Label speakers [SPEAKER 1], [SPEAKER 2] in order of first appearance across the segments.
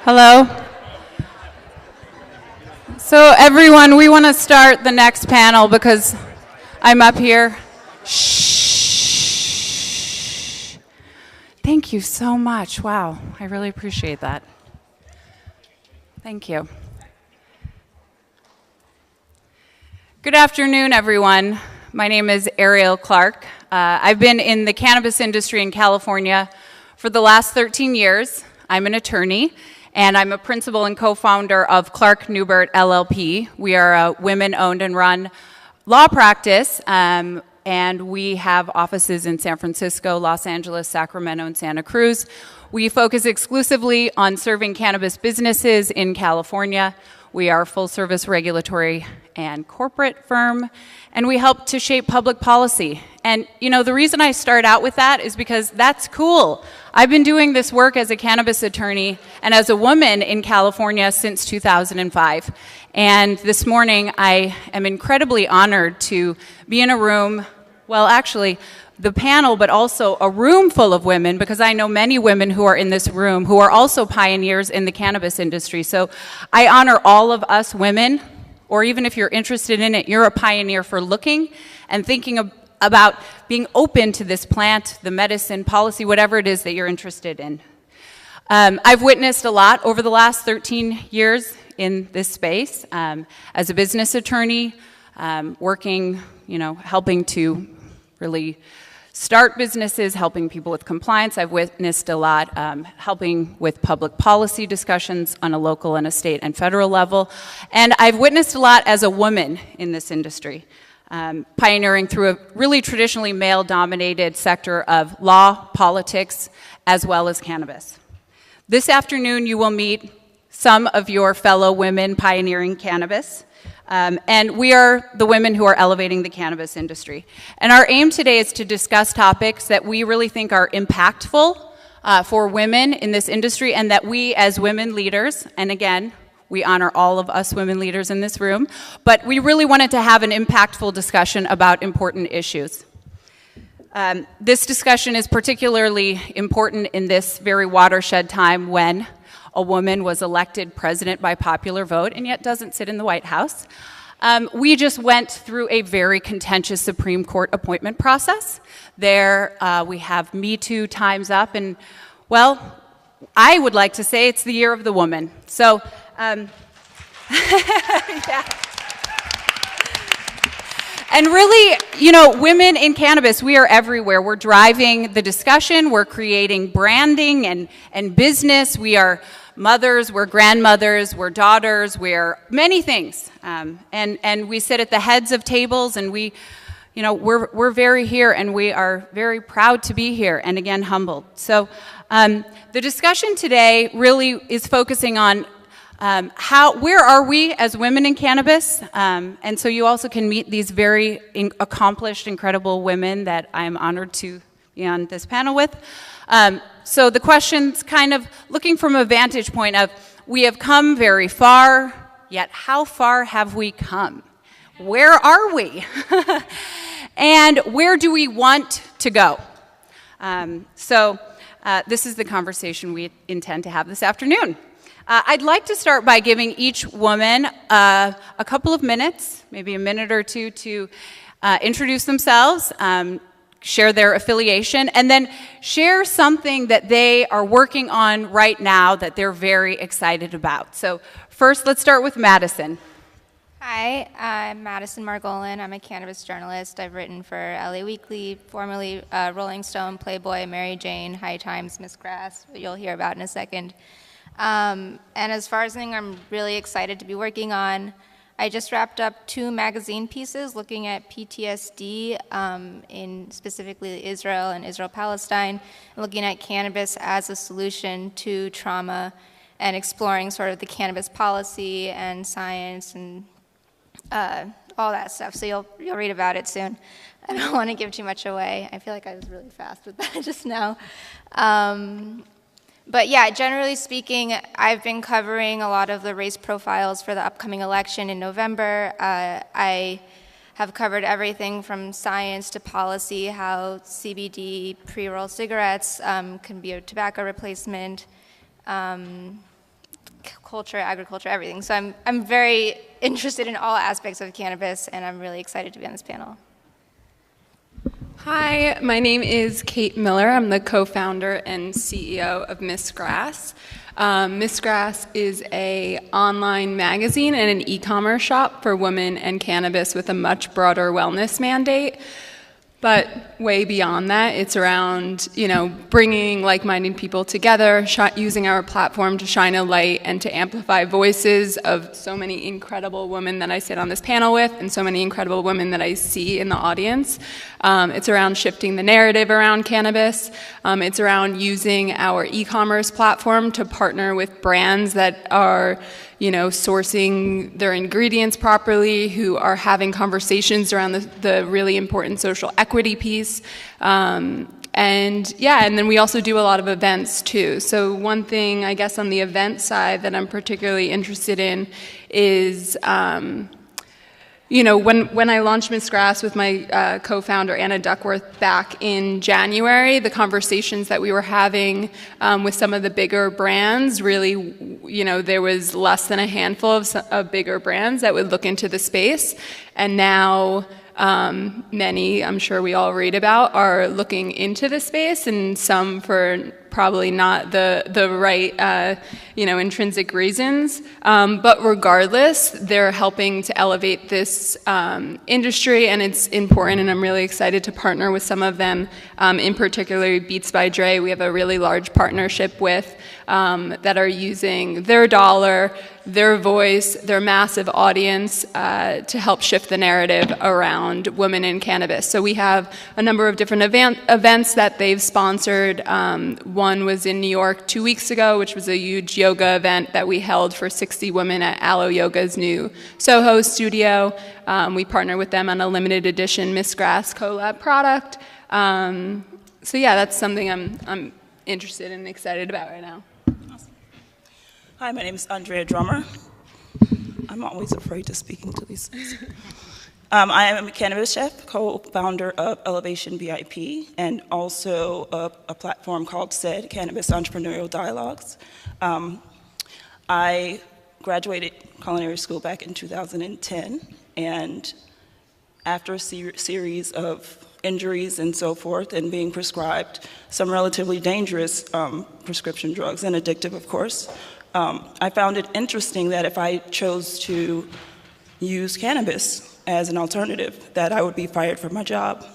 [SPEAKER 1] Hello. So everyone, we want to start the next panel because I'm up here. Shh. Thank you so much. Wow, I really appreciate that. Thank you. Good afternoon, everyone. My name is Ariel Clark. I've been in the cannabis industry in California for the last 13 years. I'm an attorney, and I'm a principal and co-founder of Clark Newbert LLP. We are a women-owned and run law practice, and we have offices in San Francisco, Los Angeles, Sacramento, and Santa Cruz. We focus exclusively on serving cannabis businesses in California. We are a full-service regulatory and corporate firm, and we help to shape public policy. And, you know, the reason I start out with that is because that's cool. I've been doing this work as a cannabis attorney and as a woman in California since 2005. And this morning, I am incredibly honored to be in a room, well, actually, the panel, but also a room full of women, because I know many women who are in this room who are also pioneers in the cannabis industry. So I honor all of us women, or even if you're interested in it, you're a pioneer for looking and thinking about being open to this plant, the medicine, policy, whatever it is that you're interested in. I've witnessed a lot over the last 13 years in this space as a business attorney, working, helping to really start businesses, helping people with compliance. I've witnessed a lot helping with public policy discussions on a local and a state and federal level. And I've witnessed a lot as a woman in this industry, pioneering through a really traditionally male-dominated sector of law, politics, as well as cannabis. This afternoon, you will meet some of your fellow women pioneering cannabis. And we are the women who are elevating the cannabis industry. And our aim today is to discuss topics that we really think are impactful for women in this industry, and that we as women leaders, and again, we honor all of us women leaders in this room, but we really wanted to have an impactful discussion about important issues. This discussion is particularly important in this very watershed time when a woman was elected president by popular vote and yet doesn't sit in the White House. We just went through a very contentious Supreme Court appointment process. There we have Me Too time's up, and well, I would like to say it's the year of the woman. So, yeah. And really, women in cannabis, we are everywhere. We're driving the discussion, we're creating branding and business, we are mothers, we're grandmothers, we're daughters, we're many things. And we sit at the heads of tables, and we're very here, and we are very proud to be here, and again, humbled. So the discussion today really is focusing on where are we as women in cannabis? And so you also can meet these very accomplished, incredible women that I'm honored to be on this panel with. So the question's kind of looking from a vantage point of, we have come very far, yet how far have we come? Where are we? And where do we want to go? This is the conversation we intend to have this afternoon. I'd like to start by giving each woman a couple of minutes, maybe a minute or two, to introduce themselves, share their affiliation, and then share something that they are working on right now that they're very excited about. So first, let's start with Madison.
[SPEAKER 2] Hi, I'm Madison Margolin. I'm a cannabis journalist. I've written for LA Weekly, formerly Rolling Stone, Playboy, Mary Jane, High Times, Miss Grass, what you'll hear about in a second. And as far as something I'm really excited to be working on, I just wrapped up 2 magazine pieces looking at PTSD in specifically Israel and Israel-Palestine, and looking at cannabis as a solution to trauma, and exploring sort of the cannabis policy and science and all that stuff. So you'll read about it soon. I don't want to give too much away. I feel like I was really fast with that just now. But yeah, generally speaking, I've been covering a lot of the race profiles for the upcoming election in November. I have covered everything from science to policy, how CBD pre-roll cigarettes can be a tobacco replacement, culture, agriculture, everything. So I'm very interested in all aspects of cannabis, and I'm really excited to be on this panel.
[SPEAKER 3] Hi, my name is Kate Miller. I'm the co-founder and CEO of Miss Grass. Miss Grass is an online magazine and an e-commerce shop for women and cannabis with a much broader wellness mandate. But way beyond that, it's around, bringing like-minded people together, using our platform to shine a light and to amplify voices of so many incredible women that I sit on this panel with and so many incredible women that I see in the audience. It's around shifting the narrative around cannabis. It's around using our e-commerce platform to partner with brands that are sourcing their ingredients properly, who are having conversations around the really important social equity piece. And then we also do a lot of events too. So one thing, I guess, on the event side that I'm particularly interested in is when I launched Miss Grass with my co-founder Anna Duckworth back in January, the conversations that we were having with some of the bigger brands, really, there was less than a handful of bigger brands that would look into the space. And now many, I'm sure we all read about, are looking into the space, and some for probably not the right intrinsic reasons. But regardless, they're helping to elevate this industry, and it's important, and I'm really excited to partner with some of them. In particular, Beats by Dre, we have a really large partnership with that are using their dollar, their voice, their massive audience to help shift the narrative around women in cannabis. So we have a number of different events that they've sponsored. One was in New York 2 weeks ago, which was a huge yoga event that we held for 60 women at Aloe Yoga's new Soho studio. We partner with them on a limited edition Miss Grass collab product. So yeah, that's something I'm interested and excited about right now.
[SPEAKER 4] Awesome. Hi, my name is Andrea Drummer. I'm always afraid to speak into these things. I am a cannabis chef, co-founder of Elevation VIP, and also a platform called CED, Cannabis Entrepreneurial Dialogues. I graduated culinary school back in 2010, and after a series of injuries and so forth, and being prescribed some relatively dangerous prescription drugs, and addictive, of course, I found it interesting that if I chose to use cannabis as an alternative, that I would be fired from my job.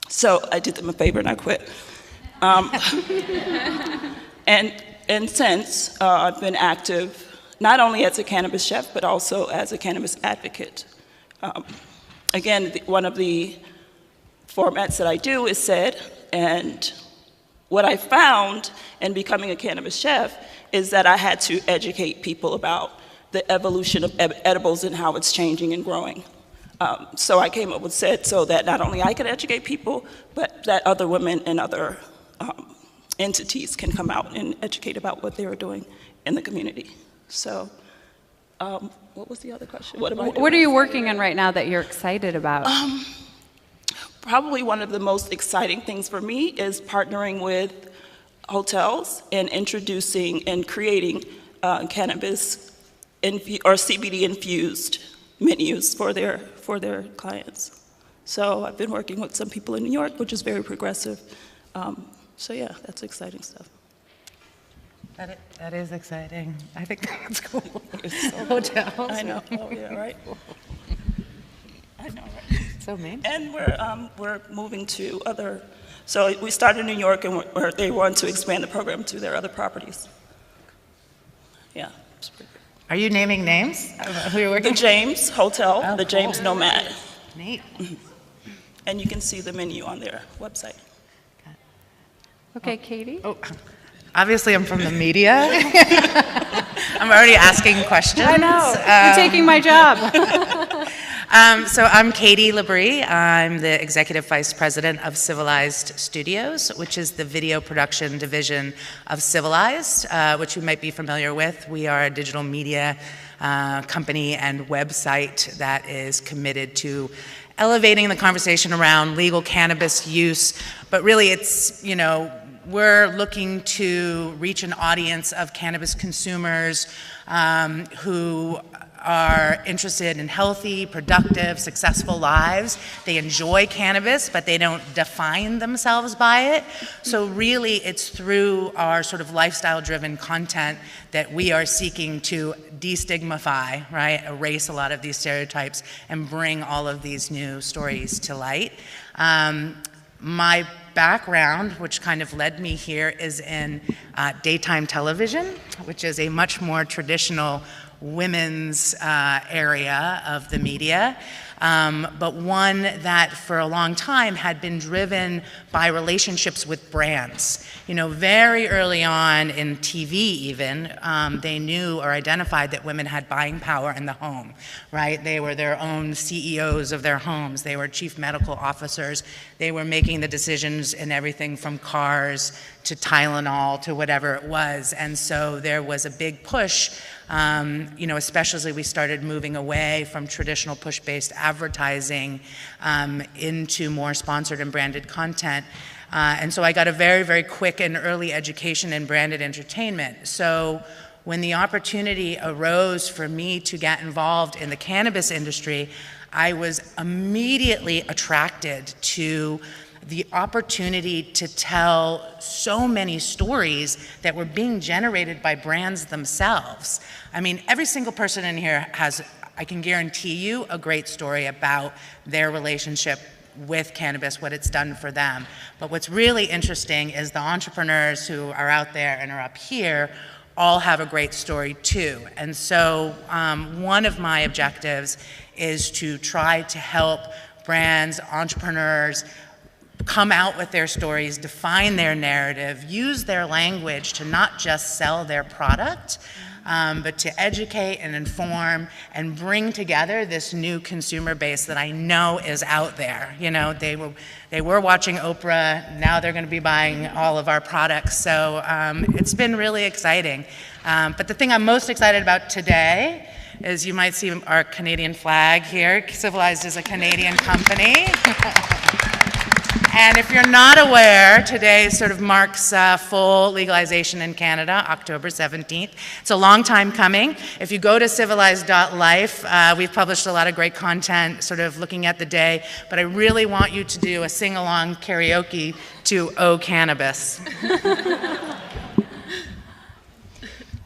[SPEAKER 4] So I did them a favor and I quit. And since, I've been active, not only as a cannabis chef, but also as a cannabis advocate. Again, one of the formats that I do is CED, and what I found in becoming a cannabis chef is that I had to educate people about the evolution of edibles and how it's changing and growing. So I came up with CED so that not only I could educate people, but that other women and other entities can come out and educate about what they were doing in the community. So what was the other question?
[SPEAKER 1] What are you working on right now that you're excited about?
[SPEAKER 4] Probably one of the most exciting things for me is partnering with hotels and introducing and creating cannabis or CBD infused menus for their clients. So I've been working with some people in New York, which is very progressive. So yeah, that's exciting stuff.
[SPEAKER 5] That is exciting. I think that's cool.
[SPEAKER 4] So
[SPEAKER 5] Hotels.
[SPEAKER 4] I know. Oh yeah, right. I know, right?
[SPEAKER 5] So amazing.
[SPEAKER 4] And we're moving to other. So we started in New York, and they want to expand the program to their other properties. Yeah. It's pretty good.
[SPEAKER 5] Are you naming names who you're working
[SPEAKER 4] The James Hotel,
[SPEAKER 5] Oh,
[SPEAKER 4] the
[SPEAKER 5] cool.
[SPEAKER 4] James Nomad.
[SPEAKER 5] Neat.
[SPEAKER 4] And you can see the menu on their website.
[SPEAKER 1] Okay, Katie?
[SPEAKER 5] Oh, obviously I'm from the media. I'm already asking questions.
[SPEAKER 1] I know. You're taking my job.
[SPEAKER 5] So I'm Katie Labrie. I'm the Executive Vice President of Civilized Studios, which is the video production division of Civilized, which you might be familiar with. We are a digital media company and website that is committed to elevating the conversation around legal cannabis use, but really it's, we're looking to reach an audience of cannabis consumers who are interested in healthy, productive, successful lives. They enjoy cannabis, but they don't define themselves by it. So really, it's through our sort of lifestyle-driven content that we are seeking to destigmify, right, erase a lot of these stereotypes and bring all of these new stories to light. My background, which kind of led me here, is in daytime television, which is a much more traditional women's area of the media, but one that for a long time had been driven by relationships with brands. You know, very early on in TV even, they knew or identified that women had buying power in the home, right? They were their own CEOs of their homes. They were chief medical officers. They were making the decisions in everything from cars to Tylenol to whatever it was. And so there was a big push, you know, especially as we started moving away from traditional push-based advertising into more sponsored and branded content. And so I got a very, very quick and early education in branded entertainment. So when the opportunity arose for me to get involved in the cannabis industry, I was immediately attracted to the opportunity to tell so many stories that were being generated by brands themselves. I mean, every single person in here has, I can guarantee you, a great story about their relationship with cannabis, what it's done for them. But what's really interesting is the entrepreneurs who are out there and are up here all have a great story too. And so one of my objectives is to try to help brands, entrepreneurs, come out with their stories, define their narrative, use their language to not just sell their product, but to educate and inform and bring together this new consumer base that I know is out there. You know, they were watching Oprah, now they're going to be buying all of our products. So it's been really exciting. But the thing I'm most excited about today is you might see our Canadian flag here. Civilized is a Canadian company. And if you're not aware, today sort of marks full legalization in Canada, October 17th. It's a long time coming. If you go to civilized.life, we've published a lot of great content sort of looking at the day, but I really want you to do a sing-along karaoke to Oh Cannabis.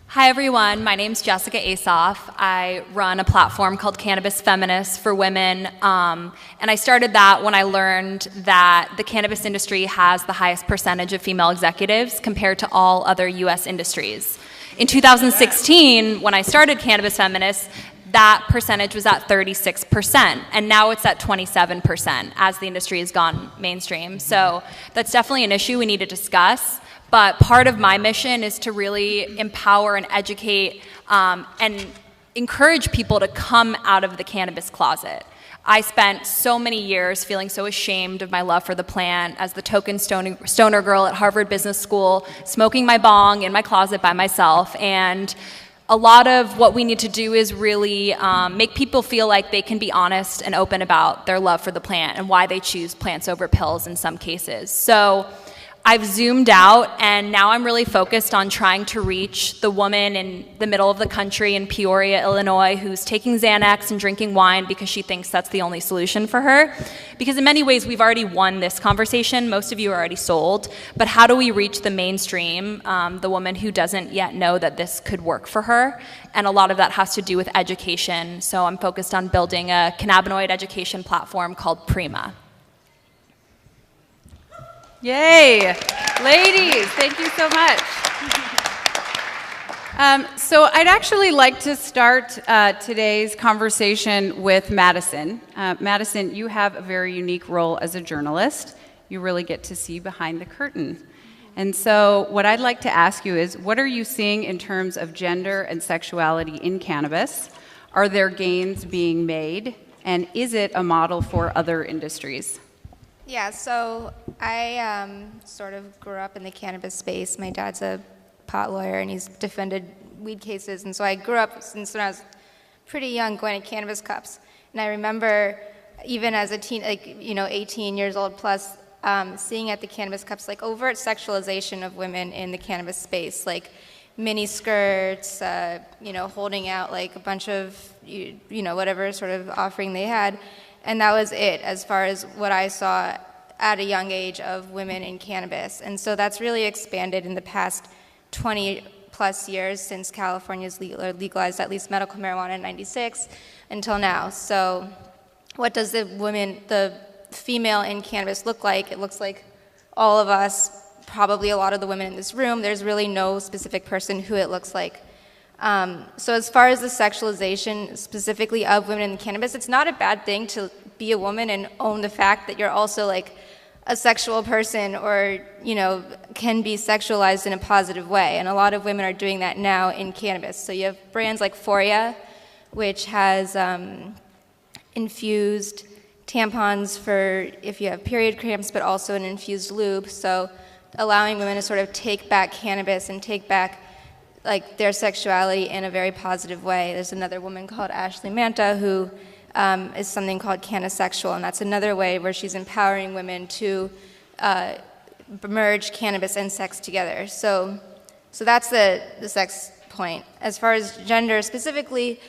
[SPEAKER 6] Hi everyone, my name's Jessica Asoff. I run a platform called Cannabis Feminists for Women, and I started that when I learned that the cannabis industry has the highest percentage of female executives compared to all other US industries. In 2016, when I started Cannabis Feminists, that percentage was at 36%, and now it's at 27% as the industry has gone mainstream. So that's definitely an issue we need to discuss. But part of my mission is to really empower and educate and encourage people to come out of the cannabis closet. I spent so many years feeling so ashamed of my love for the plant as the token stoner girl at Harvard Business School, smoking my bong in my closet by myself. And a lot of what we need to do is really make people feel like they can be honest and open about their love for the plant and why they choose plants over pills in some cases. So I've zoomed out, and now I'm really focused on trying to reach the woman in the middle of the country in Peoria, Illinois, who's taking Xanax and drinking wine because she thinks that's the only solution for her. Because in many ways, we've already won this conversation. Most of you are already sold. But how do we reach the mainstream, the woman who doesn't yet know that this could work for her? And a lot of that has to do with education. So I'm focused on building a cannabinoid education platform called Prima.
[SPEAKER 1] Yay! Ladies, thank you so much. So I'd actually like to start today's conversation with Madison. Madison, you have a very unique role as a journalist. You really get to see behind the curtain. And so what I'd like to ask you is, what are you seeing in terms of gender and sexuality in cannabis? Are there gains being made? And is it a model for other industries?
[SPEAKER 2] Yeah, so I sort of grew up in the cannabis space. My dad's a pot lawyer, and he's defended weed cases. And so I grew up since when I was pretty young going to cannabis cups. And I remember even as a teen, 18 years old plus, seeing at the Cannabis Cups like overt sexualization of women in the cannabis space, like mini skirts, holding out like a bunch of, whatever sort of offering they had. And that was it as far as what I saw at a young age of women in cannabis. And so that's really expanded in the past 20 plus years since California's legalized at least medical marijuana in '96 until now. So what does the female in cannabis look like? It looks like all of us, probably a lot of the women in this room. There's really no specific person who it looks like. So as far as the sexualization specifically of women in cannabis, it's not a bad thing to be a woman and own the fact that you're also like a sexual person or, can be sexualized in a positive way. And a lot of women are doing that now in cannabis. So you have brands like Foria, which has infused tampons for if you have period cramps, but also an infused lube. So allowing women to sort of take back cannabis and take back like their sexuality in a very positive way. There's another woman called Ashley Manta who is something called Canisexual, and that's another way where she's empowering women to merge cannabis and sex together. So that's the sex point. As far as gender specifically,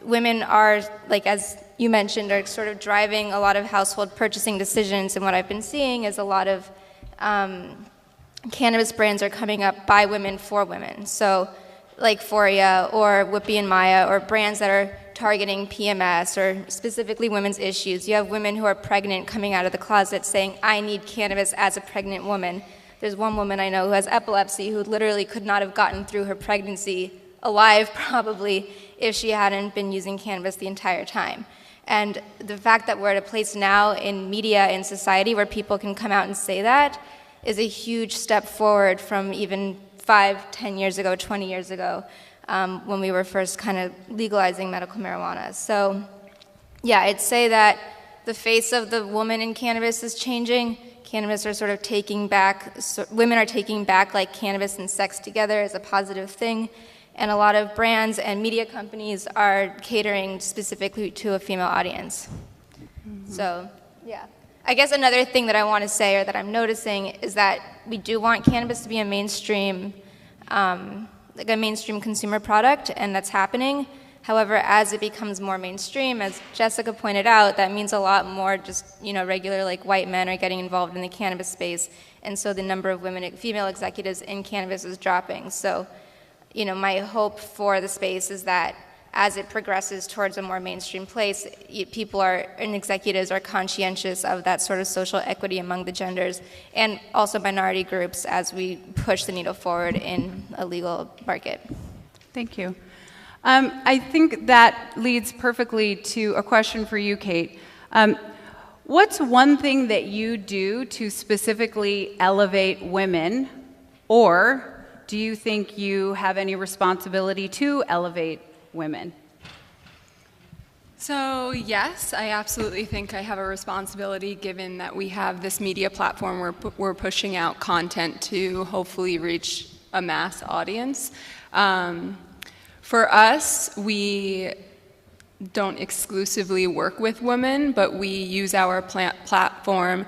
[SPEAKER 2] women are, like as you mentioned, are sort of driving a lot of household purchasing decisions, and what I've been seeing is a lot of cannabis brands are coming up by women for women. So like Foria or Whippy and Maya, or brands that are targeting PMS or specifically women's issues. You have women who are pregnant coming out of the closet saying, I need cannabis as a pregnant woman. There's one woman I know who has epilepsy who literally could not have gotten through her pregnancy alive probably if she hadn't been using cannabis the entire time. And the fact that we're at a place now in media and society where people can come out and say that is a huge step forward from even 5, 10 years ago, 20 years ago, when we were first kind of legalizing medical marijuana. So yeah, I'd say that the face of the woman in cannabis is changing. Cannabis are sort of taking back, women are taking back like cannabis and sex together as a positive thing. And a lot of brands and media companies are catering specifically to a female audience. Mm-hmm. So, yeah. I guess another thing that I want to say or that I'm noticing is that we do want cannabis to be a mainstream, like a mainstream consumer product, and that's happening. However, as it becomes more mainstream, as Jessica pointed out, that means a lot more just, regular like white men are getting involved in the cannabis space. And so the number of female executives in cannabis is dropping. So, my hope for the space is that as it progresses towards a more mainstream place, people and executives are conscientious of that sort of social equity among the genders and also minority groups as we push the needle forward in a legal market.
[SPEAKER 1] Thank you. I think that leads perfectly to a question for you, Kate. What's one thing that you do to specifically elevate women, or do you think you have any responsibility to elevate women?
[SPEAKER 3] So yes, I absolutely think I have a responsibility given that we have this media platform where we're pushing out content to hopefully reach a mass audience. For us, we don't exclusively work with women, but we use our platform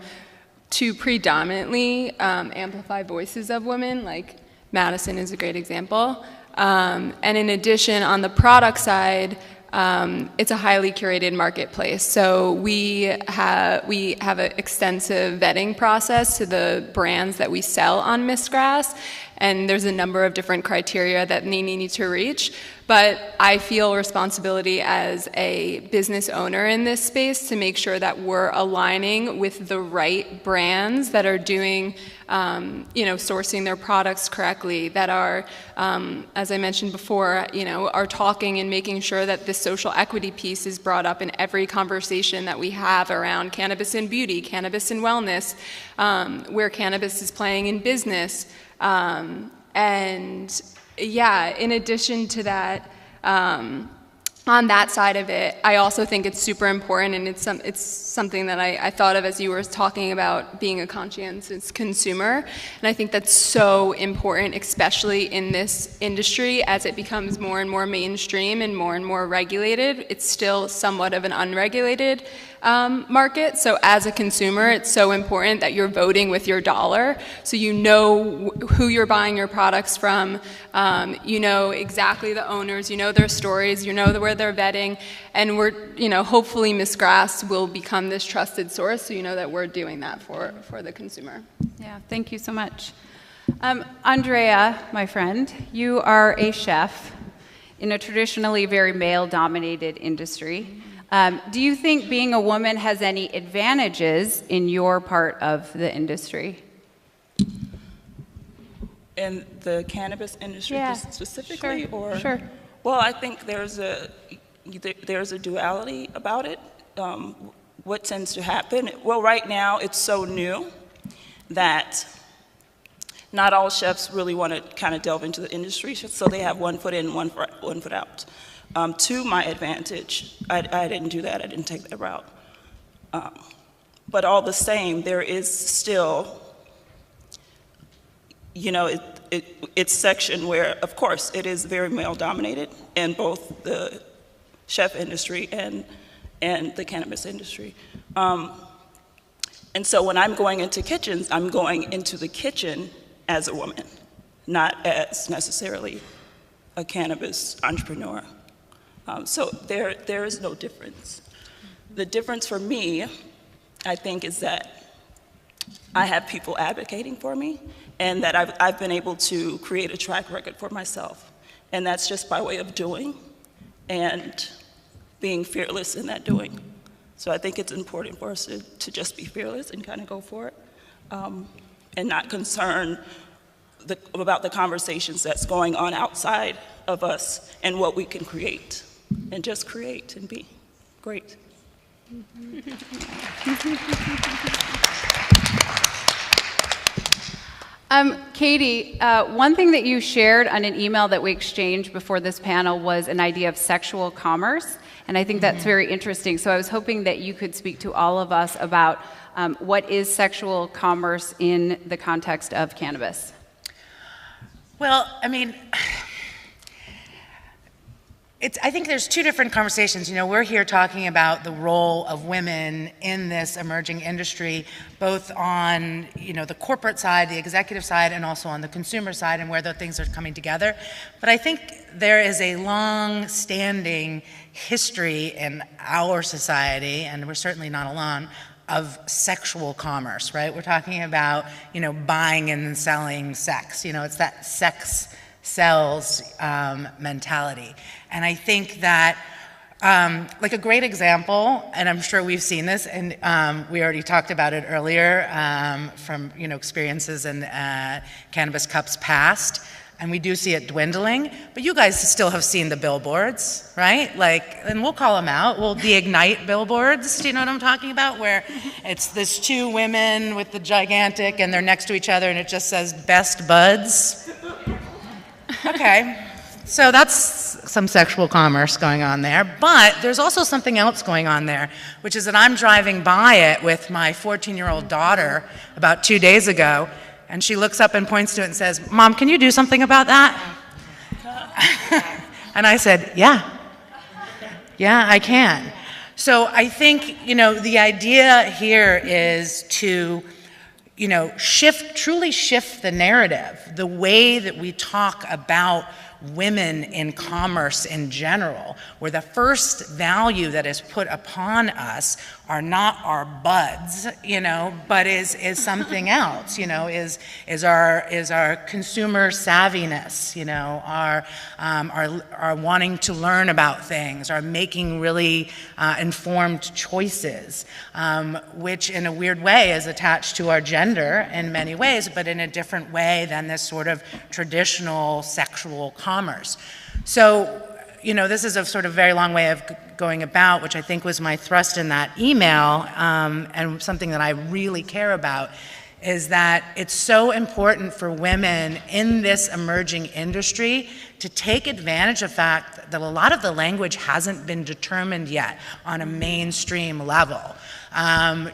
[SPEAKER 3] to predominantly amplify voices of women, like Madison is a great example. And in addition, on the product side, it's a highly curated marketplace. So we have an extensive vetting process to the brands that we sell on Miss Grass, and there's a number of different criteria that they need to reach. But I feel responsibility as a business owner in this space to make sure that we're aligning with the right brands that are doing, sourcing their products correctly, that are, as I mentioned before, are talking and making sure that this social equity piece is brought up in every conversation that we have around cannabis and beauty, cannabis and wellness, where cannabis is playing in business. And yeah, in addition to that, on that side of it, I also think it's super important, and it's something that I thought of as you were talking about being a conscientious consumer, and I think that's so important, especially in this industry as it becomes more and more mainstream and more regulated. It's still somewhat of an unregulated market. So as a consumer, it's so important that you're voting with your dollar. So you know who you're buying your products from. You know exactly the owners. You know their stories. You know where they're vetting. And hopefully Miss Grass will become this trusted source. So you know that we're doing that for the consumer.
[SPEAKER 1] Yeah, thank you so much. Andrea, my friend, you are a chef in a traditionally very male-dominated industry. Do you think being a woman has any advantages in your part of the industry?
[SPEAKER 4] In the cannabis industry specifically?
[SPEAKER 1] Sure.
[SPEAKER 4] Well, I think there's a duality about it. What tends to happen? Well, right now it's so new that not all chefs really want to kind of delve into the industry, so they have one foot in, one foot out. To my advantage, I didn't do that. I didn't take that route. But all the same, there is still, it's section where, of course, it is very male-dominated in both the chef industry and the cannabis industry. And so when I'm going into kitchens, I'm going into the kitchen as a woman, not as necessarily a cannabis entrepreneur. So there is no difference. The difference for me, I think, is that I have people advocating for me, and that I've been able to create a track record for myself. And that's just by way of doing and being fearless in that doing. So I think it's important for us to just be fearless and kind of go for it, and not concern about the conversations that's going on outside of us and what we can create, and just create and be great.
[SPEAKER 1] Katie, one thing that you shared on an email that we exchanged before this panel was an idea of sexual commerce, and I think that's very interesting. So I was hoping that you could speak to all of us about what is sexual commerce in the context of cannabis.
[SPEAKER 5] Well, I mean, I think there's two different conversations. We're here talking about the role of women in this emerging industry, both on, the corporate side, the executive side, and also on the consumer side, and where the things are coming together. But I think there is a long-standing history in our society, and we're certainly not alone, of sexual commerce, right? We're talking about, buying and selling sex. It's that sex sells mentality. And I think that, like a great example, and I'm sure we've seen this, and we already talked about it earlier from experiences in Cannabis Cup's past, and we do see it dwindling, but you guys still have seen the billboards, right? And we'll call them out. The Ignite billboards, do you know what I'm talking about? Where it's this two women with the gigantic, and they're next to each other, and it just says, best buds. Okay, so that's some sexual commerce going on there, but there's also something else going on there, which is that I'm driving by it with my 14-year-old daughter about 2 days ago, and she looks up and points to it and says, "Mom, can you do something about that?" And I said, yeah, I can. So I think, the idea here is to truly shift the narrative, the way that we talk about women in commerce in general, where the first value that is put upon us are not our buds, but is something else, is our consumer savviness, our wanting to learn about things, our making really informed choices, which in a weird way is attached to our gender in many ways, but in a different way than this sort of traditional sexual commerce. So, this is a sort of very long way of going about, which I think was my thrust in that email, and something that I really care about, is that it's so important for women in this emerging industry to take advantage of the fact that a lot of the language hasn't been determined yet on a mainstream level.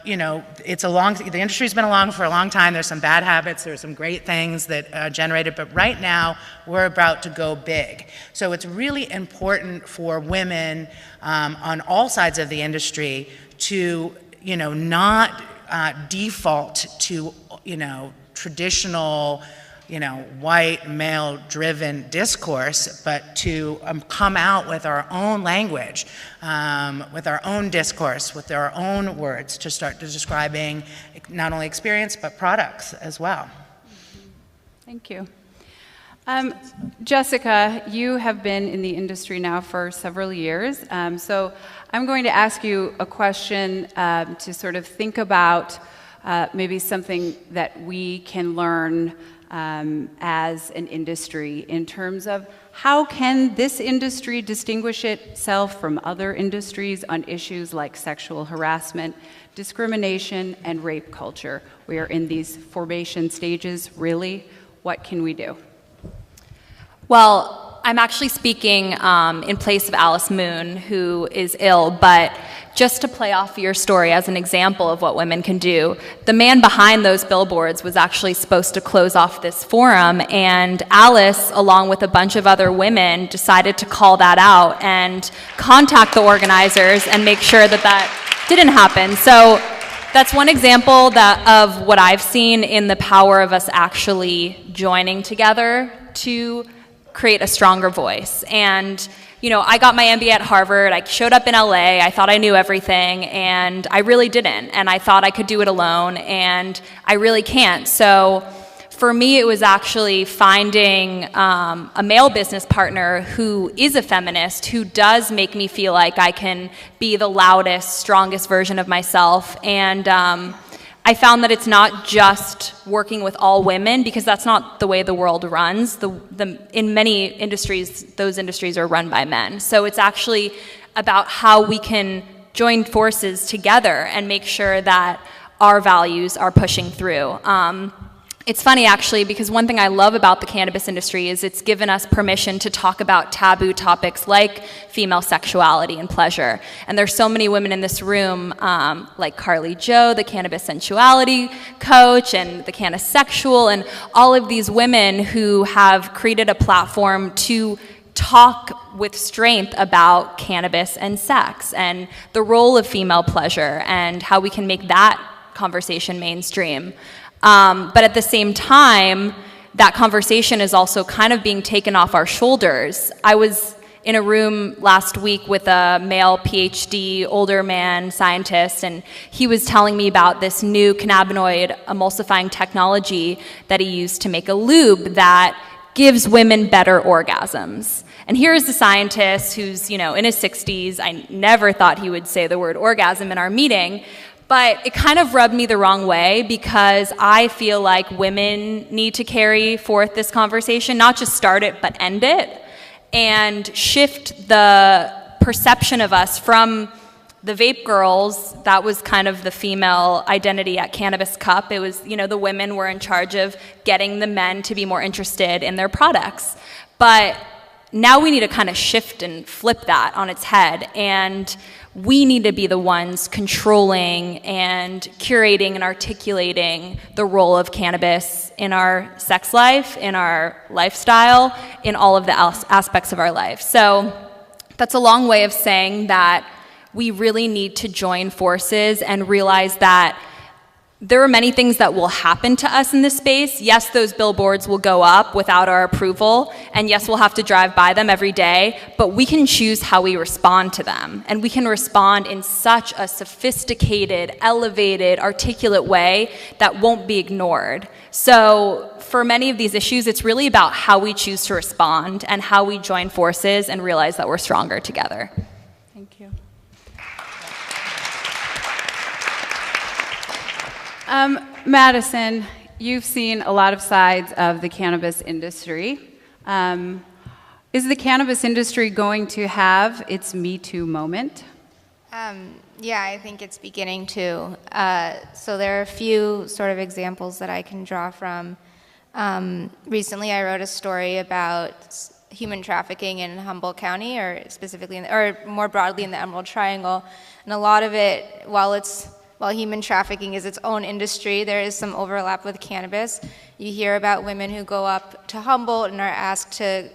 [SPEAKER 5] You know, the industry's been along for a long time. There's some bad habits, there's some great things that generated, but right now we're about to go big. So it's really important for women on all sides of the industry to, you know, not default to, you know, traditional, you know, white, male-driven discourse, but to come out with our own language, with our own discourse, with our own words to start describing not only experience, but products as well.
[SPEAKER 1] Thank you. Jessica, you have been in the industry now for several years, so I'm going to ask you a question to sort of think about maybe something that we can learn as an industry in terms of how can this industry distinguish itself from other industries on issues like sexual harassment, discrimination, and rape culture. We are in these formation stages, really. What can we do?
[SPEAKER 6] Well, I'm actually speaking in place of Alice Moon, who is ill, but just to play off your story as an example of what women can do, the man behind those billboards was actually supposed to close off this forum, and Alice, along with a bunch of other women, decided to call that out and contact the organizers and make sure that that didn't happen. So that's one example of what I've seen in the power of us actually joining together to create a stronger voice. And you know, I got my MBA at Harvard, I showed up in LA, I thought I knew everything, and I really didn't, and I thought I could do it alone, and I really can't. So for me, it was actually finding a male business partner who is a feminist, who does make me feel like I can be the loudest, strongest version of myself, and I found that it's not just working with all women, because that's not the way the world runs. In many industries, those industries are run by men. So it's actually about how we can join forces together and make sure that our values are pushing through. It's funny, actually, because one thing I love about the cannabis industry is it's given us permission to talk about taboo topics like female sexuality and pleasure. And there's so many women in this room, like Carly Jo, the cannabis sensuality coach, and the Canisexual, and all of these women who have created a platform to talk with strength about cannabis and sex and the role of female pleasure and how we can make that conversation mainstream. But at the same time, that conversation is also kind of being taken off our shoulders. I was in a room last week with a male PhD, older man scientist, and he was telling me about this new cannabinoid emulsifying technology that he used to make a lube that gives women better orgasms. And here's the scientist who's, you know, in his 60s. I never thought he would say the word orgasm in our meeting. But it kind of rubbed me the wrong way, because I feel like women need to carry forth this conversation, not just start it, but end it, and shift the perception of us from the vape girls. That was kind of the female identity at Cannabis Cup. It was, you know, the women were in charge of getting the men to be more interested in their products. But now we need to kind of shift and flip that on its head, and we need to be the ones controlling and curating and articulating the role of cannabis in our sex life, in our lifestyle, in all of the aspects of our life. So that's a long way of saying that we really need to join forces and realize that there are many things that will happen to us in this space. Yes, those billboards will go up without our approval, and yes, we'll have to drive by them every day, but we can choose how we respond to them. And we can respond in such a sophisticated, elevated, articulate way that won't be ignored. So for many of these issues, it's really about how we choose to respond and how we join forces and realize that we're stronger together.
[SPEAKER 1] Thank you. Madison, you've seen a lot of sides of the cannabis industry. Is the cannabis industry going to have its Me Too moment?
[SPEAKER 2] Yeah, I think it's beginning to. So there are a few sort of examples that I can draw from. Recently, I wrote a story about human trafficking in Humboldt County, or specifically, or more broadly in the Emerald Triangle. And a lot of it, while human trafficking is its own industry, there is some overlap with cannabis. You hear about women who go up to Humboldt and are asked to,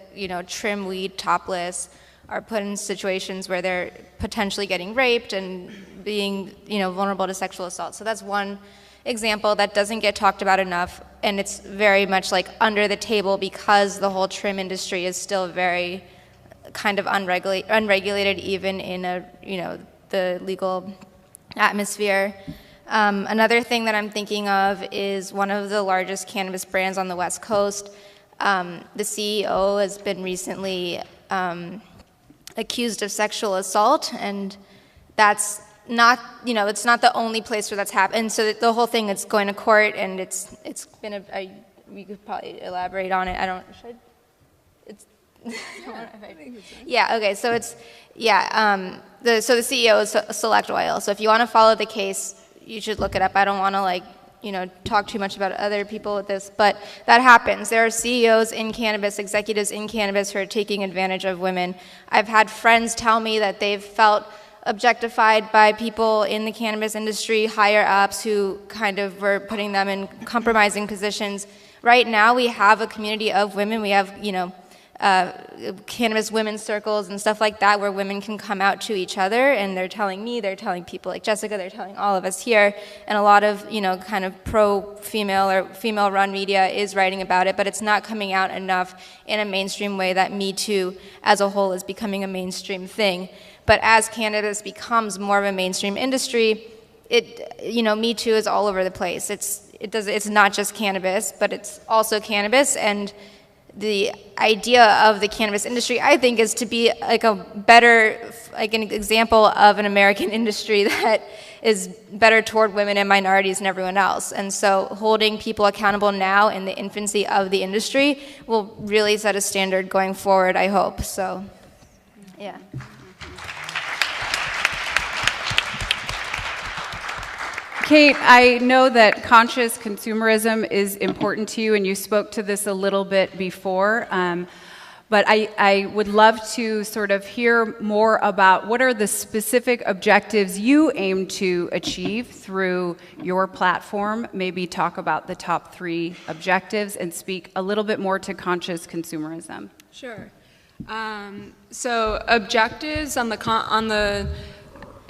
[SPEAKER 2] trim weed topless, are put in situations where they're potentially getting raped and being, vulnerable to sexual assault. So that's one example that doesn't get talked about enough, and it's very much like under the table because the whole trim industry is still very kind of unregulated even in the legal atmosphere. Another thing that I'm thinking of is one of the largest cannabis brands on the West Coast. The CEO has been recently accused of sexual assault, and that's not, it's not the only place where that's happened. And so the whole thing is going to court, and it's been we could probably elaborate on it. Yeah, okay, so so the CEO is Select Oil. So if you want to follow the case, you should look it up. I don't want to talk too much about other people with this, but that happens. There are CEOs in cannabis, executives in cannabis who are taking advantage of women. I've had friends tell me that they've felt objectified by people in the cannabis industry, higher ups who kind of were putting them in compromising positions. Right now we have a community of women. We have, cannabis women's circles and stuff like that where women can come out to each other, and they're telling me, they're telling people like Jessica, they're telling all of us here, and a lot of, kind of pro-female or female-run media is writing about it, but it's not coming out enough in a mainstream way that Me Too as a whole is becoming a mainstream thing. But as cannabis becomes more of a mainstream industry, Me Too is all over the place. It's not just cannabis, but it's also cannabis, and the idea of the cannabis industry, I think, is to be like an example of an American industry that is better toward women and minorities and everyone else. And so holding people accountable now in the infancy of the industry will really set a standard going forward, I hope. So, yeah.
[SPEAKER 1] Kate, I know that conscious consumerism is important to you, and you spoke to this a little bit before, but I would love to sort of hear more about what are the specific objectives you aim to achieve through your platform. Maybe talk about the top 3 objectives and speak a little bit more to conscious consumerism.
[SPEAKER 3] Sure. So objectives on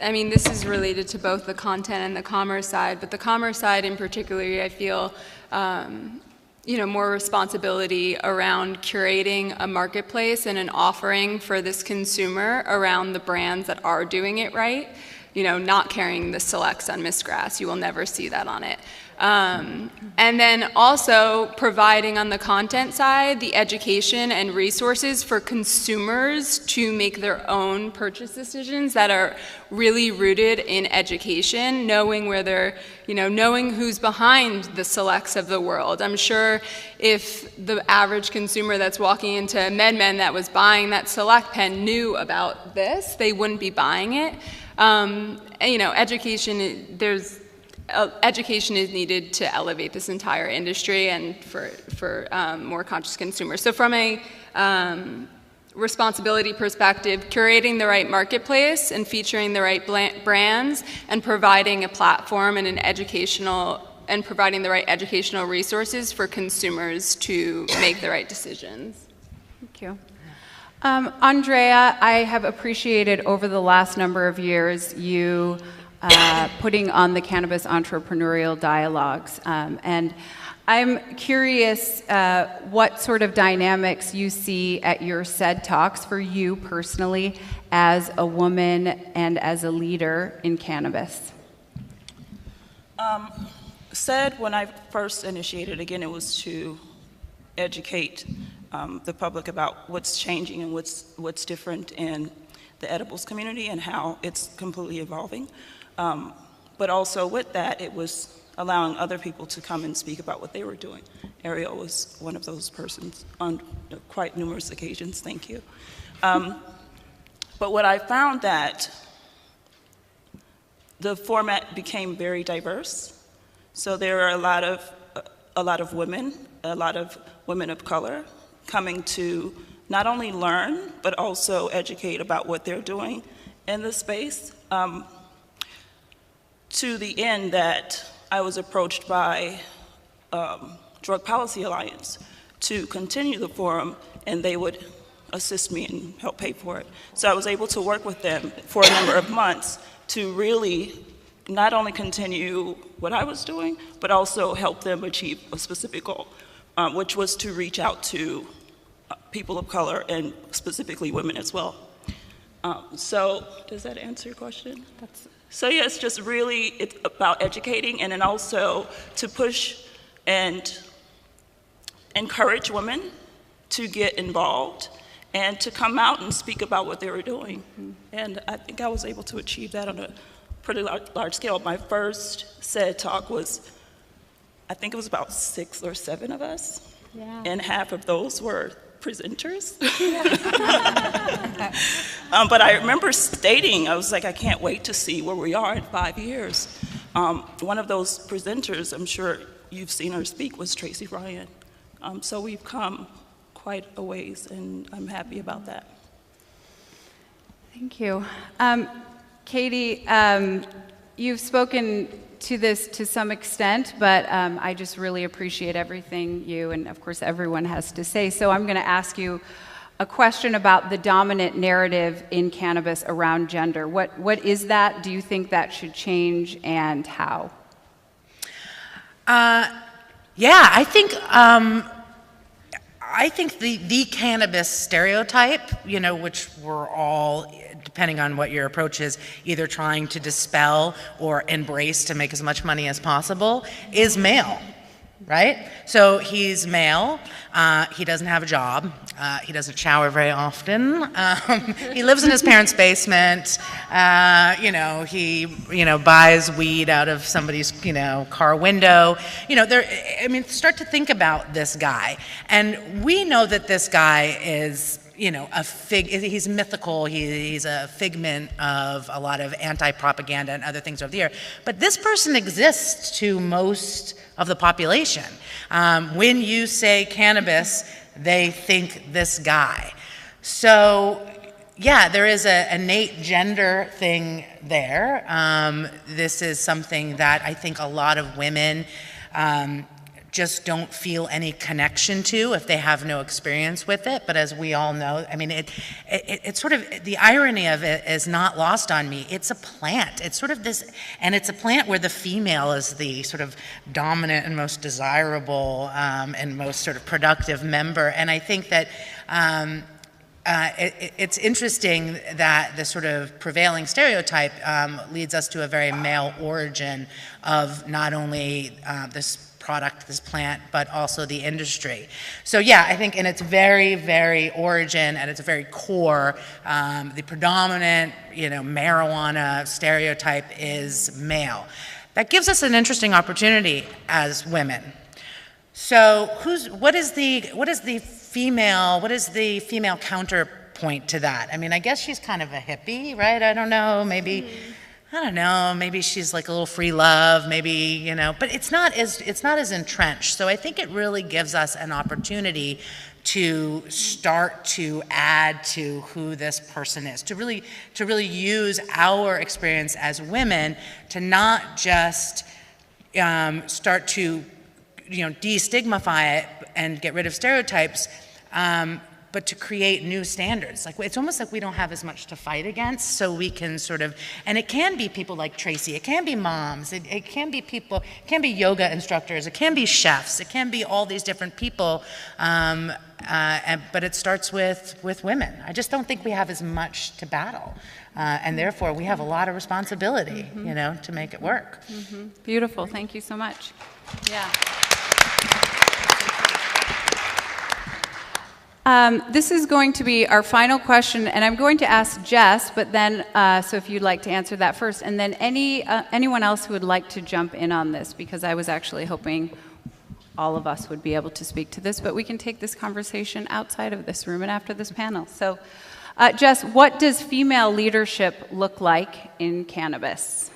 [SPEAKER 3] this is related to both the content and the commerce side, but the commerce side in particular, I feel, more responsibility around curating a marketplace and an offering for this consumer around the brands that are doing it right. Not carrying the Selects on Miss Grass. You will never see that on it. And then also providing on the content side the education and resources for consumers to make their own purchase decisions that are really rooted in education, knowing where they're, knowing who's behind the Selects of the world. I'm sure if the average consumer that's walking into MedMen that was buying that Select pen knew about this, they wouldn't be buying it. Education is needed to elevate this entire industry and for more conscious consumers. So from a responsibility perspective, curating the right marketplace and featuring the right brands and providing a platform and providing the right educational resources for consumers to make the right decisions.
[SPEAKER 1] Thank you. Andrea, I have appreciated over the last number of years you putting on the Cannabis Entrepreneurial Dialogues. And I'm curious what sort of dynamics you see at your SED Talks for you personally as a woman and as a leader in cannabis.
[SPEAKER 4] SED, when I first initiated, again, it was to educate the public about what's changing and what's different in the edibles community and how it's completely evolving. But also with that, it was allowing other people to come and speak about what they were doing. Ariel was one of those persons on quite numerous occasions, thank you. But what I found that the format became very diverse. So there are a lot of women, a lot of women of color coming to not only learn, but also educate about what they're doing in the space, to the end that I was approached by Drug Policy Alliance to continue the forum, and they would assist me and help pay for it. So I was able to work with them for a number of months to really not only continue what I was doing, but also help them achieve a specific goal, which was to reach out to people of color and specifically women as well. So does that answer your question? So yeah, it's about educating, and then also to push and encourage women to get involved and to come out and speak about what they were doing. And I think I was able to achieve that on a pretty large scale. My first SED talk was, I think it was about 6 or 7 of us, and half of those were presenters. But I remember stating, I was like, I can't wait to see where we are in 5 years. One of those presenters, I'm sure you've seen her speak, was Tracy Ryan. So we've come quite a ways, and I'm happy about that.
[SPEAKER 1] Thank you. Katie, you've spoken to this to some extent, but I just really appreciate everything you and, of course, everyone has to say. So I'm going to ask you a question about the dominant narrative in cannabis around gender. What is that? Do you think that should change, and how?
[SPEAKER 5] Yeah, I think the cannabis stereotype, which we're all, depending on what your approach is, either trying to dispel or embrace to make as much money as possible, is male, right? So he's male, he doesn't have a job, he doesn't shower very often, he lives in his parents' basement, he, buys weed out of somebody's, car window. Start to think about this guy. And we know that this guy is, he's mythical, he's a figment of a lot of anti-propaganda and other things over the year. But this person exists to most of the population. When you say cannabis, they think this guy. So, yeah, there is an innate gender thing there. This is something that I think a lot of women just don't feel any connection to if they have no experience with it. But as we all know, it's sort of, the irony of it is not lost on me. It's a plant. It's sort of this, and it's a plant where the female is the sort of dominant and most desirable and most sort of productive member. And I think that it's interesting that the sort of prevailing stereotype leads us to a very male origin of not only this product, this plant, but also the industry. So yeah, I think in its very, very origin, at its very core, the predominant, marijuana stereotype is male. That gives us an interesting opportunity as women. So what is the female counterpoint to that? I guess she's kind of a hippie, right? I don't know, maybe she's like a little free love, maybe, but it's not as entrenched. So I think it really gives us an opportunity to start to add to who this person is, to really use our experience as women to not just start to destigmatize it and get rid of stereotypes, but to create new standards. It's almost like we don't have as much to fight against, so we can sort of, and it can be people like Tracy, it can be moms, it can be people, it can be yoga instructors, it can be chefs, it can be all these different people, but it starts with women. I just don't think we have as much to battle, and therefore we have a lot of responsibility, to make it work.
[SPEAKER 1] Beautiful, thank you so much. Yeah. This is going to be our final question, and I'm going to ask Jess, but then, so if you'd like to answer that first, and then anyone else who would like to jump in on this, because I was actually hoping all of us would be able to speak to this, but we can take this conversation outside of this room and after this panel. So, Jess, what does female leadership look like in cannabis?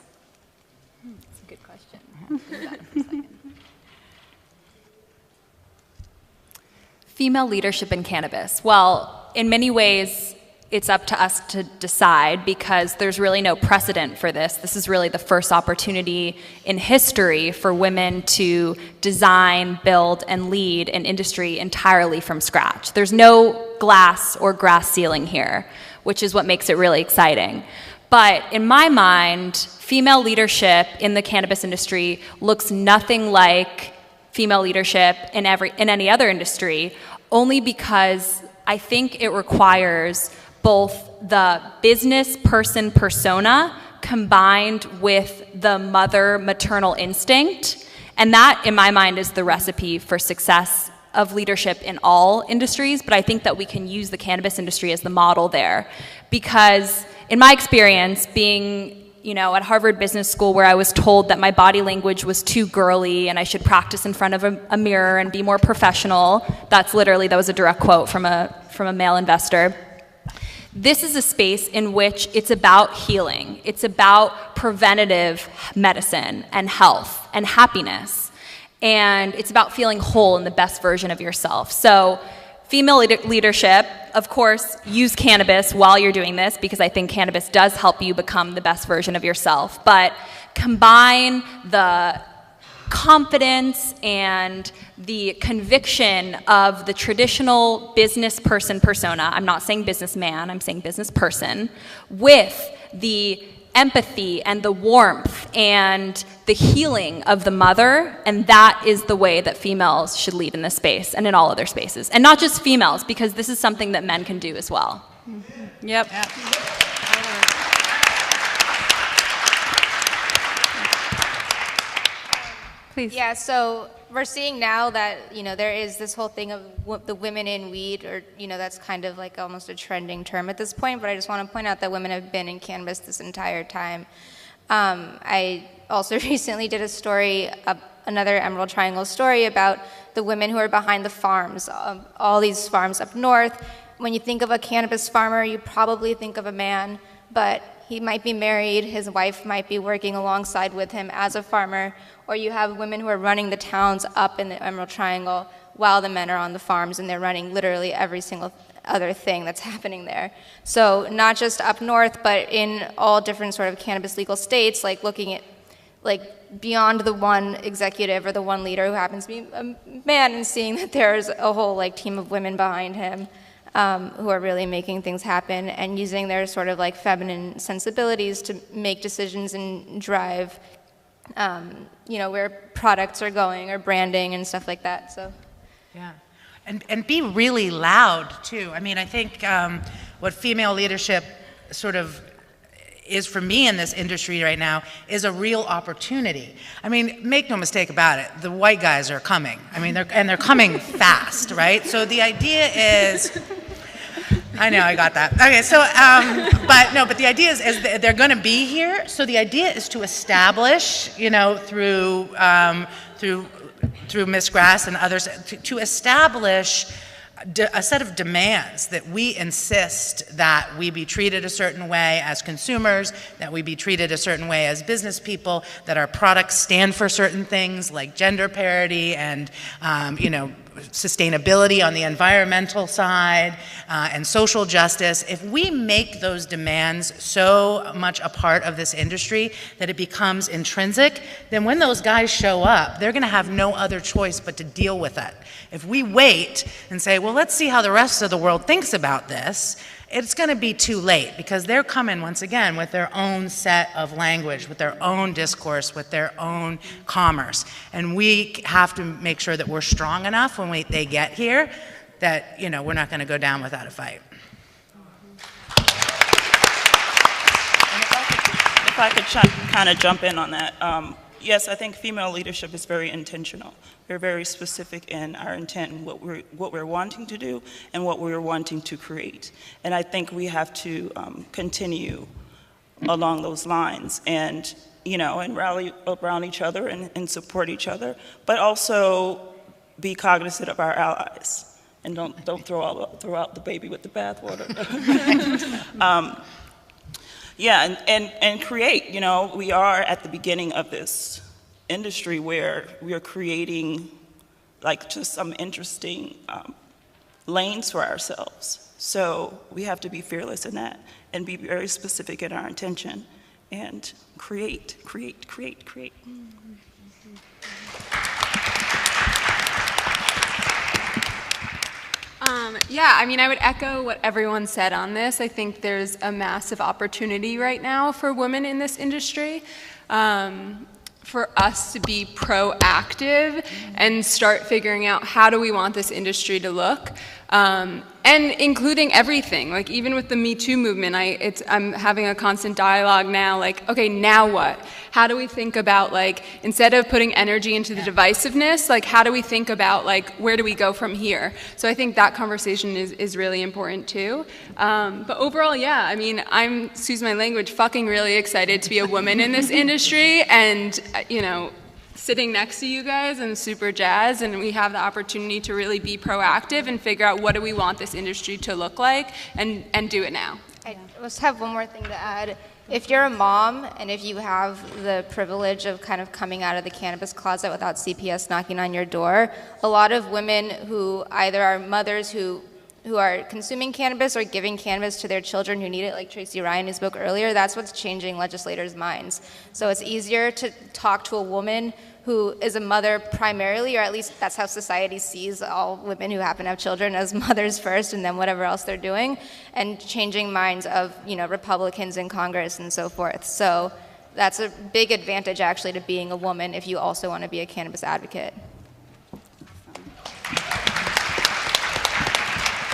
[SPEAKER 6] Female leadership in cannabis. Well, in many ways, it's up to us to decide because there's really no precedent for this. This is really the first opportunity in history for women to design, build, and lead an industry entirely from scratch. There's no glass or grass ceiling here, which is what makes it really exciting. But in my mind, female leadership in the cannabis industry looks nothing like female leadership in any other industry, only because I think it requires both the business person persona combined with the mother maternal instinct. And that, in my mind, is the recipe for success of leadership in all industries. But I think that we can use the cannabis industry as the model there. Because in my experience, being at Harvard Business School, where I was told that my body language was too girly and I should practice in front of a mirror and be more professional. That was a direct quote from a male investor. This is a space in which it's about healing. It's about preventative medicine and health and happiness. And it's about feeling whole in the best version of yourself. So female leadership, of course, use cannabis while you're doing this because I think cannabis does help you become the best version of yourself. But combine the confidence and the conviction of the traditional business person persona, I'm not saying businessman, I'm saying business person, with the empathy and the warmth and the healing of the mother, and that is the way that females should lead in this space and in all other spaces. And not just females, because this is something that men can do as well.
[SPEAKER 1] Mm-hmm. Yep. Please.
[SPEAKER 2] Yeah, so we're seeing now that, there is this whole thing of the women in weed, or, that's kind of like almost a trending term at this point, but I just want to point out that women have been in cannabis this entire time. I also recently did a story, another Emerald Triangle story about the women who are behind the farms, all these farms up north. When you think of a cannabis farmer, you probably think of a man, but he might be married, his wife might be working alongside with him as a farmer, or you have women who are running the towns up in the Emerald Triangle while the men are on the farms, and they're running literally every single other thing that's happening there. So not just up north, but in all different sort of cannabis legal states, like looking at beyond the one executive or the one leader who happens to be a man, and seeing that there's a whole team of women behind him who are really making things happen and using their sort of feminine sensibilities to make decisions and drive where products are going or branding and stuff like that. So,
[SPEAKER 5] yeah, and be really loud too. I mean, I think what female leadership sort of is for me in this industry right now is a real opportunity. I mean, make no mistake about it, the white guys are coming. I mean, they're coming fast, right? So the idea is, I know, I got that. Okay, so, but the idea is they're going to be here. So the idea is to establish, through Ms. Grass and others, to establish a set of demands that we insist that we be treated a certain way as consumers, that we be treated a certain way as business people, that our products stand for certain things like gender parity and, sustainability on the environmental side and social justice. If we make those demands so much a part of this industry that it becomes intrinsic, then when those guys show up, they're going to have no other choice but to deal with it. If we wait and say, well, let's see how the rest of the world thinks about this, it's going to be too late, because they're coming once again with their own set of language, with their own discourse, with their own commerce. And we have to make sure that we're strong enough when they get here that, we're not going to go down without a fight.
[SPEAKER 4] If I could kind of jump in on that. Yes, I think female leadership is very intentional. We're very specific in our intent and what we're wanting to do and what we're wanting to create. And I think we have to continue along those lines and, and rally around each other and support each other, but also be cognizant of our allies and don't throw out the baby with the bathwater. Yeah, and create, we are at the beginning of this industry where we are creating like just some interesting lanes for ourselves. So we have to be fearless in that and be very specific in our intention and create.
[SPEAKER 3] Yeah, I mean, I would echo what everyone said on this. I think there's a massive opportunity right now for women in this industry. For us to be proactive and start figuring out how do we want this industry to look, and including everything. Like even with the Me Too movement, I'm having a constant dialogue now. Like, okay, now what? How do we think about like instead of putting energy into the divisiveness, like how do we think about like where do we go from here? So I think that conversation is really important too. But overall, yeah, I mean, I'm, excuse my language, fucking really excited to be a woman in this industry, and you know, sitting next to you guys and super jazzed, and we have the opportunity to really be proactive and figure out what do we want this industry to look like and do it now.
[SPEAKER 2] I just have one more thing to add. If you're a mom and if you have the privilege of kind of coming out of the cannabis closet without CPS knocking on your door, a lot of women who either are mothers who are consuming cannabis or giving cannabis to their children who need it, like Tracy Ryan who spoke earlier, that's what's changing legislators' minds. So it's easier to talk to a woman who is a mother primarily, or at least that's how society sees all women who happen to have children, as mothers first and then whatever else they're doing, and changing minds of, you know, Republicans in Congress and so forth. So that's a big advantage actually to being a woman if you also want to be a cannabis advocate.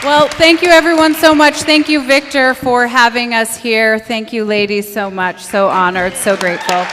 [SPEAKER 1] Well, thank you everyone so much. Thank you, Victor, for having us here. Thank you, ladies, so much. So honored, so grateful.